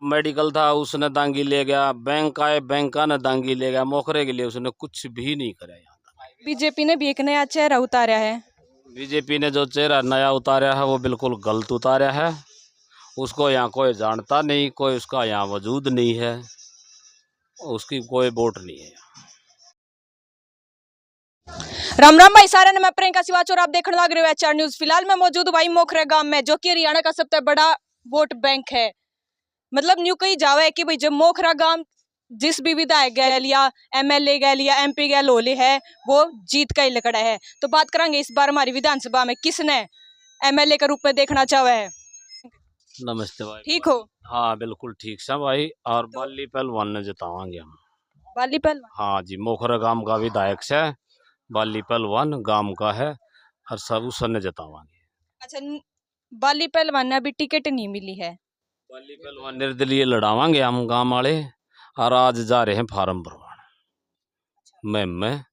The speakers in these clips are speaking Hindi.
मेडिकल था उसने दांगी ले गया, बैंक आए बैंक ने दांगी ले गया, मोखरे के लिए उसने कुछ भी नहीं करा। यहाँ बीजेपी ने भी एक नया चेहरा उतारा है। बीजेपी ने जो चेहरा नया उतारा है वो बिल्कुल गलत उतारा है। उसको यहाँ कोई जानता नहीं, कोई उसका यहाँ वजूद नहीं है, उसकी कोई वोट नहीं है। राम राम भाई सारे ने, मैं प्रियंका सिवाच और आप देखने लग रहे हो एचआर न्यूज। फिलहाल मैं मौजूद हूँ भाई मोखरे गांव में, जो कि हरियाणा का सबसे बड़ा वोट बैंक है। मतलब न्यू कही जावा है कि भाई जब मोखरा गांव जिस भी विधायक गैल या एमएलए गैल या एमपी गैल होले है वो जीत का ही लकड़ा है। तो बात करेंगे इस बार हमारी विधानसभा में किसने एमएलए के रूप में देखना चाहा है। नमस्ते भाई। ठीक हो? हाँ बिल्कुल ठीक से भाई। और बाली पहलवान ने जितावांगे हम। बाली पहलवान? हाँ जी, मोखरा गांव का विधायक से बाली पहलवान गांव का है और सब उसने जितावांगे। अच्छा, बाली पहलवान ने अभी टिकट नहीं मिली है। बाली पहलवान निर्दलीय लड़ावांगे हम गांव वाले। और आज जा रहे हैं फार्म भरवान में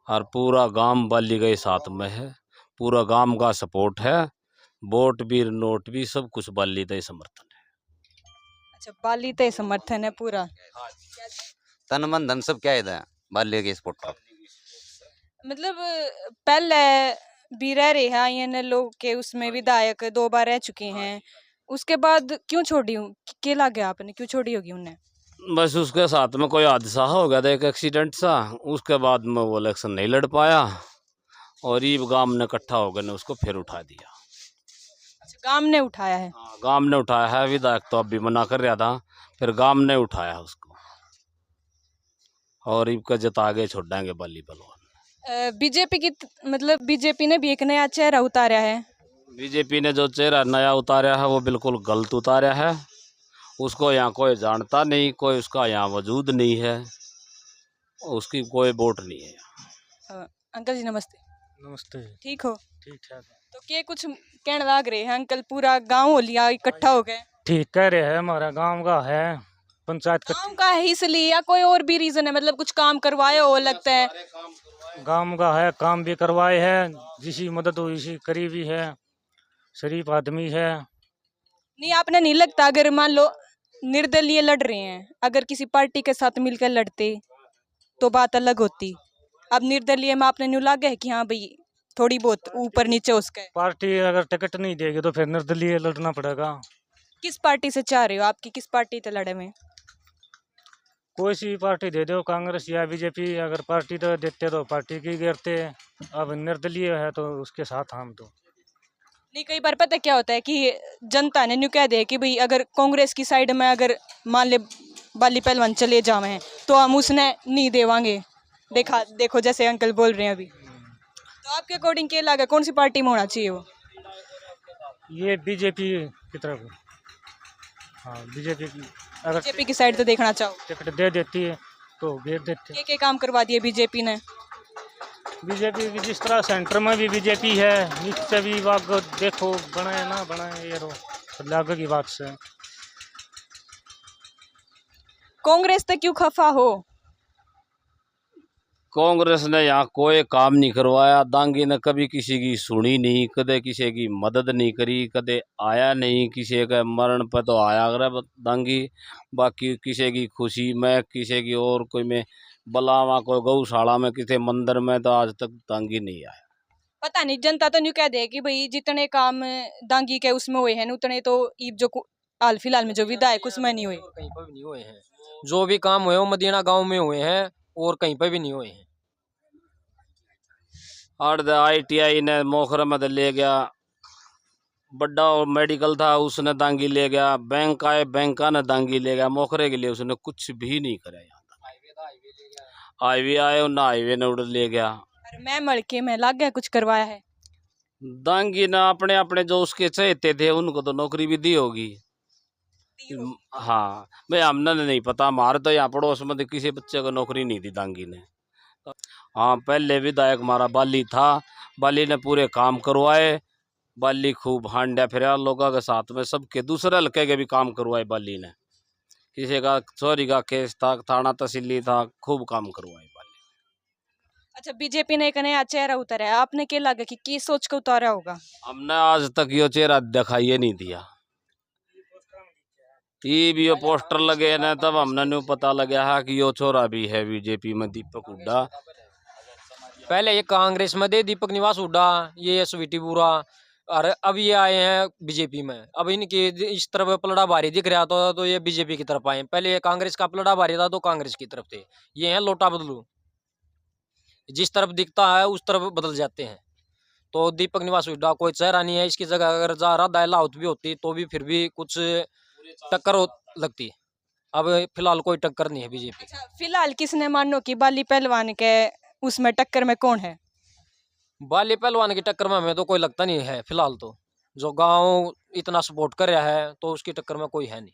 और पूरा गांव बाली के साथ में है। पूरा गांव का सपोर्ट है, वोट भी नोट भी सब कुछ बाली का समर्थन है। अच्छा, बाली ते समर्थन है पूरा। तन मन धन सब क्या है बाल्य के स्पोर्ट का। मतलब पहले भी रह रहे हैं ये लोग के उसमें विधायक 2 बार रह चुके हैं, उसके बाद क्यों छोड़ी के लगे आपने, क्यों छोड़ी होगी उन्हें? बस उसके साथ में कोई हादसा हो गया था, एक एक्सीडेंट सा, उसके बाद में वो इलेक्शन नहीं लड़ पाया और ये गांव ने इकट्ठा हो गए ने उसको फिर उठा दिया। अच्छा, गांव ने उठाया है? हाँ, गांव ने उठाया है। विधायक तो अब भी मना कर रहा था, फिर गांव ने उठाया उसको और इनका जिता आगे छोड़ देंगे बाली पहलवान। बीजेपी की मतलब बीजेपी ने भी एक नया चेहरा उतारा है। बीजेपी ने जो चेहरा नया उतारा है वो बिल्कुल गलत उतारा है। उसको यहाँ कोई जानता नहीं, कोई उसका यहाँ वजूद नहीं है, उसकी कोई वोट नहीं है। अंकल जी नमस्ते। नमस्ते। ठीक हो? ठीक ठाक। तो क्या कुछ कहने लग रहे हैं अंकल, पूरा गांव हो लिया इकट्ठा हो गए? ठीक कह रहे हैं, हमारा गांव का है पंचायत गांव का है इसलिए या कोई और भी रीजन है? मतलब कुछ काम करवाए हो लगता है? गांव का है, काम भी करवाए हैं, जिसी मदद हुई इसी करी भी है, शरीफ आदमी है। नहीं, आपने नहीं लगता अगर मान लो निर्दलीय लड़ रहे हैं, अगर किसी पार्टी के साथ मिलकर लड़ते तो बात अलग होती। अब निर्दलीय में आपने न्यू लगा है कि हाँ भाई थोड़ी बहुत ऊपर नीचे उसका है। पार्टी अगर टिकट नहीं देगी तो फिर निर्दलीय लड़ना पड़ेगा। किस पार्टी से चाह रहे हो, आपकी किस पार्टी से लड़े में? कोई सी पार्टी दे दो, कांग्रेस या बीजेपी। अगर पार्टी तो देते तो पार्टी की गिरते, अब निर्दलीय है तो उसके साथ हम तो नहीं, कई बार पता क्या होता है कि जनता ने न्यू कह दिया कि भाई अगर कांग्रेस की साइड में अगर मान ले बाली पहलवान चले जावे हैं तो हम उसने नहीं देवांगे। देखो जैसे अंकल बोल रहे हैं अभी, तो आपके अकॉर्डिंग क्या लगा कौन सी पार्टी में होना चाहिए वो? ये बीजेपी की तरफ। हाँ बीजेपी की, अगर बीजेपी की साइड तो देखना चाहो। टिकट दे देती है तो भेज देते। क्या काम करवा दिए बीजेपी ने? बीजेपी की जिस तरह सेंटर में भी बीजेपी है, नीचे भी बाग देखो बनाए ना बनाए, ये आगे की बात से। कांग्रेस तक क्यों खफा हो? कांग्रेस ने यहाँ कोई काम नहीं करवाया। दांगी ने कभी किसी की सुनी नहीं, कदे किसी की मदद नहीं करी, कदे आया नहीं। किसी के मरण पर तो आया अगर दांगी, बाकी किसी की खुशी में, किसी की और कोई में बलावा, कोई गौशाला में, किसी मंदिर में तो आज तक दांगी नहीं आया। पता नहीं, जनता तो न्यू कह दे कि भाई जितने काम दांगी के उसमें हुए हैं उतने तो ईब जो हाल फिलहाल में जो विधायक उसमें नहीं हुए। कहीं पर भी नहीं हुए हैं। जो भी काम हुए वो मदीना गांव में हुए हैं और कहीं पर भी नहीं हुए हैं। और ITI ने मोखरा में ले गया, बड़ा और मेडिकल था उसने दांगी ले गया, बैंक आए बैंक ने दांगी ले गया, मोखरे के लिए उसने कुछ भी नहीं करा। यहाँ हाईवे आए ना, हाईवे ने उड़ ले गया। अरे मैं मड़के में लग गया कुछ करवाया है? दांगी ने अपने अपने जो उसके चहेते थे उनको तो नौकरी भी दी होगी। हाँ भाई, हमने नहीं पता, हमारे तो यहाँ पड़ोस में तो किसी बच्चे को नौकरी नहीं दी दांगी ने। हाँ, पहले विधायक हमारा बाली था, बाली ने पूरे काम करवाए। बाली खूब हांडा फिर लोगों के साथ में, सबके दूसरे हल्के के भी काम करवाए बाली ने। किसी का चोरी का केस था, थाना तहसीली था, खूब काम करवाए बाली। अच्छा, बीजेपी ने एक नया चेहरा उतारा है, आपने क्या लगा कि किस सोच के उतारा होगा? हमने आज तक ये चेहरा दिखाई नहीं दिया। ये भी ये पोस्टर लगे हैं ना, तब हमने न्यू पता लगा है कि यो छोरा भी है बीजेपी में, दीपक हुड्डा। पहले ये कांग्रेस में थे दीपक निवास हुड्डा, ये स्वीटी बुरा, और अब ये आए हैं बीजेपी में। अब इनकी इस तरफ पलड़ा भारी दिख रहा था तो ये बीजेपी की तरफ आए। पहले ये कांग्रेस का पलड़ा भारी था तो कांग्रेस की तरफ थे। ये हैं लोटा बदलू, जिस तरफ दिखता है उस तरफ बदल जाते हैं। तो दीपक निवास हुड्डा कोई चेहरा नहीं है। इसकी जगह अगर राधा लाहौत भी होती तो भी फिर भी कुछ टक्कर लगती। अब फिलहाल कोई टक्कर नहीं है बीजेपी। अच्छा, फिलहाल किसने मानो कि बाली पहलवान के उसमें टक्कर में कौन है? बाली पहलवान की टक्कर में हमें तो कोई लगता नहीं है फिलहाल। तो जो गांव इतना सपोर्ट कर रहा है तो उसकी टक्कर में कोई है नहीं।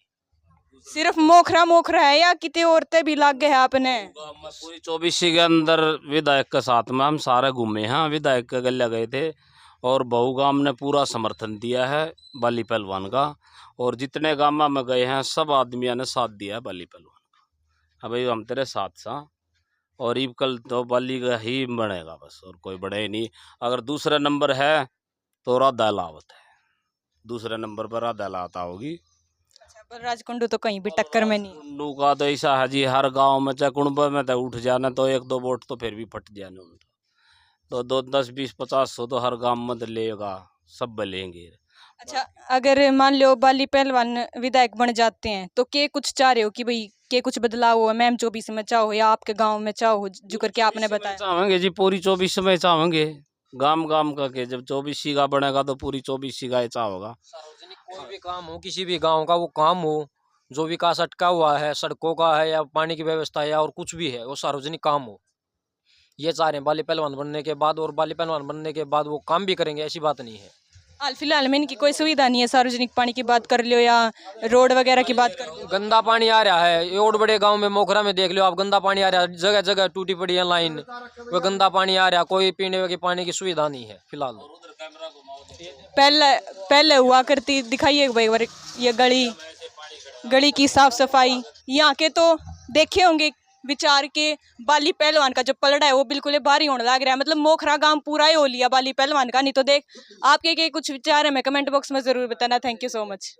सिर्फ मोखरा मोखरा है या कितने औरतें भी लाग गए हैं आपने? पूरी 24 के अंदर विधायक के साथ में हम सारे घूमे हैं, विधायक के गले गए थे और बहु गांव ने पूरा समर्थन दिया है बाली पहलवान का। और जितने गांव में गए हैं सब आदमियों ने साथ दिया है बाली पहलवान का। अब हम तेरे साथ सा और ईब कल तो बाली का ही बनेगा बस, और कोई बढ़े नहीं। अगर दूसरा नंबर है तो राधा लावत है, दूसरे नंबर पर राधा लावत होगी। बलराज कुंडू तो कहीं भी टक्कर में नहीं। कुंडू का तो ऐसा है जी, हर गांव में चाहे कुंडू में तो उठ जाना तो 1-2 वोट तो फिर भी फट जाने उनका। तो 2, 10, 20, 50, 100 तो हर गांव में तो लेगा, सब लेंगे। अच्छा, अगर मान लो बाली पहलवान विधायक बन जाते हैं तो के कुछ चाह रहे हो कि भाई के कुछ बदलाव हो, मैम 24 में चाहो या आपके गांव में चाहो, जो करके आपने बताया? चाहेंगे जी पूरी 24 में चाहेंगे, गांव गांव का के जब 24 का बनेगा तो पूरी 24 का ऐसा होगा। सार्वजनिक कोई भी काम हो किसी भी गांव का, वो काम हो जो विकास अटका हुआ है, सड़कों का है या पानी की व्यवस्था है या और कुछ भी है, वो सार्वजनिक काम हो, ये चाह रहे हैं बाली पहलवान बनने के बाद। और बाली पहलवान बनने के बाद वो काम भी करेंगे, ऐसी बात नहीं है। हाल फिलहाल में इनकी कोई सुविधा नहीं है, सार्वजनिक पानी की बात कर लो या रोड वगैरह की बात कर लो। गंदा पानी आ रहा है, ये और बड़े गांव में मोखरा में देख लो आप, गंदा पानी आ रहा है, जगह जगह टूटी पड़ी है लाइन, वो गंदा पानी आ रहा है, कोई पीने के पानी की सुविधा नहीं है फिलहाल। पहले हुआ करती, दिखाइए भाई एक बार ये गली की साफ सफाई यहाँ के तो देखे होंगे विचार के। बाली पहलवान का जो पलड़ा है वो बिल्कुल भारी होने लग रहा है, मतलब मोखरा गांव पूरा ही हो लिया बाली पहलवान का। नहीं तो देख आपके कुछ विचार है मैं कमेंट बॉक्स में जरूर बताना। Thank you so much.